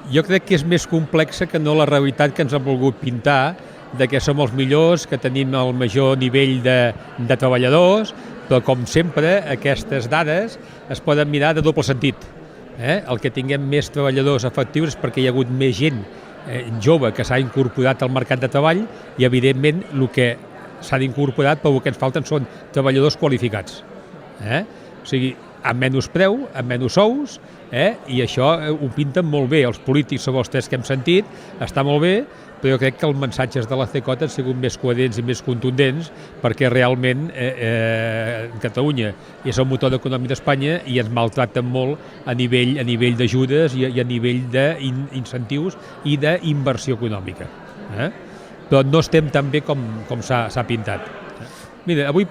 Jo crec que és més complexa que no la realitat que ens ha volgut pintar, de que som els millors, que tenim el major nivell de treballadors, però com sempre aquestes dades es poden mirar de doble sentit. El que tinguem més treballadors efectius és perquè hi ha hagut més gent jove que s'ha incorporat al mercat de treball i evidentment el que s'ha d'incorporar, però el que ens falten són treballadors qualificats. O sigui, amb menys preu, amb menys sous, i això ho pinten molt bé. Els polítics sobre els tres que hem sentit, està molt bé, però jo crec que els missatges de la CECOT han sigut més coherents i més contundents perquè realment Catalunya és el motor econòmic d'Espanya i ens maltracten molt a nivell d'ajudes i a nivell d'incentius i d'inversió econòmica. Però no estem tan bé com s'ha pintat. Mira, avui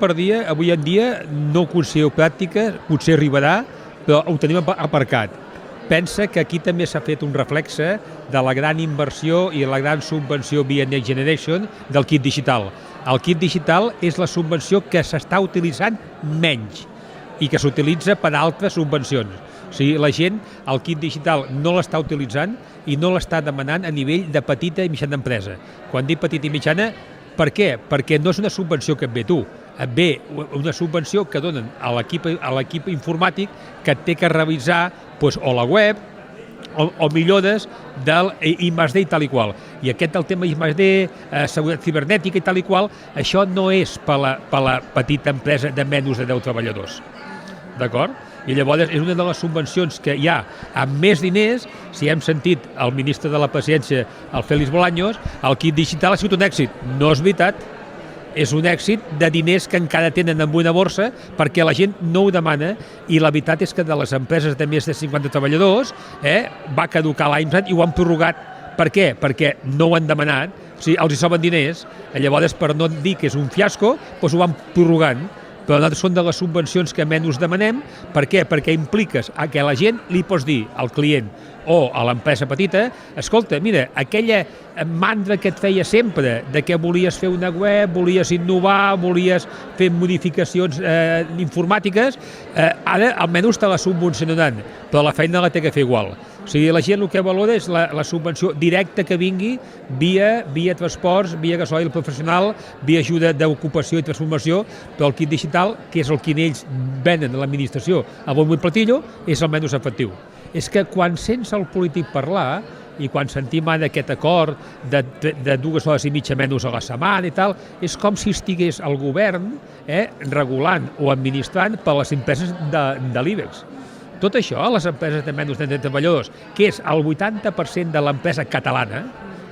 en dia no ho considero pràctica, potser arribarà, però ho tenim aparcat. Pensa que aquí també s'ha fet un reflexe de la gran inversió i la gran subvenció via Next Generation del kit digital. El kit digital és la subvenció que s'està utilitzant menys i que s'utilitza per altres subvencions. O sigui, la gent el kit digital no l'està utilitzant i no l'està demanant a nivell de petita i mitjana empresa. Quan dic petita i mitjana, per què? Perquè no és una subvenció que et ve tu, et ve una subvenció que donen a l'equip informàtic que té que revisar o la web o millores del I+D i tal i qual. I aquest del tema I+D, seguretat cibernètica i tal i qual, això no és per la petita empresa de menys de 10 treballadors. D'acord? I llavors és una de les subvencions que hi ha amb més diners. Si hem sentit el ministre de la Presidència, el Félix Bolaños, el kit digital ha sigut un èxit. No és veritat, és un èxit de diners que encara tenen en una borsa perquè la gent no ho demana i la veritat és que de les empreses de més de 50 treballadors va caducar l'any passat i ho han prorrogat. Per què? Perquè no ho han demanat, o sigui, els hi sobren diners, llavors per no dir que és un fiasco, doncs ho van prorrogant. Però nosaltres són de les subvencions que menys demanem. Per què? Perquè impliques a que la gent li pots dir al client o a l'empresa petita, escolta, mira, aquella mandra que et feia sempre de que volies fer una web, volies innovar, volies fer modificacions informàtiques, ara almenys te la subvencionaran, però la feina la té que fer igual. O sigui, la gent el que valora és la subvenció directa que vingui via transports, via gasoil professional, via ajuda d'ocupació i transformació, però el kit digital, que és el que ells venen a l'administració a bombo i platillo, és el menys efectiu. És que quan sents el polític parlar i quan sentim ara aquest acord de 2 hores i mitja menys a la setmana i tal, és com si estigués el govern regulant o administrant per les empreses de l'IBEX. Tot això, les empreses de menys de 30 treballadors, que és el 80% de l'empresa catalana,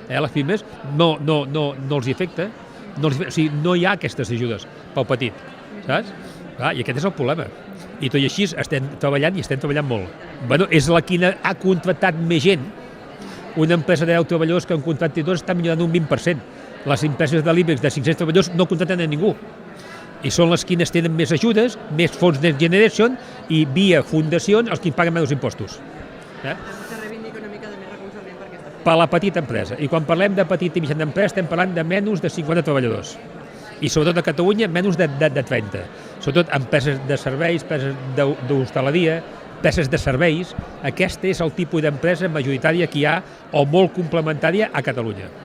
les pimes, no els afecta. O sigui, no hi ha aquestes ajudes pel petit, saps? I aquest és el problema. I tot i així estem treballant molt. Bueno, és la que ha contractat més gent. Una empresa de 10 treballadors que han contractat tots està millorant un 20%. Les empreses de l'IBEX de 500 treballadors no contracten a ningú. I són les que tenen més ajudes, més fons Next Generation i via fundacions els que paguen menys impostos. Que reivindica una mica de més recolzament per aquesta feina. Per la petita empresa. I quan parlem de petita i mitjana empresa estem parlant de menys de 50 treballadors. I sobretot a Catalunya menys de 30. Sobretot empreses de serveis, empreses d'hostaleria, empreses de serveis. Aquest és el tipus d'empresa majoritària que hi ha o molt complementària a Catalunya.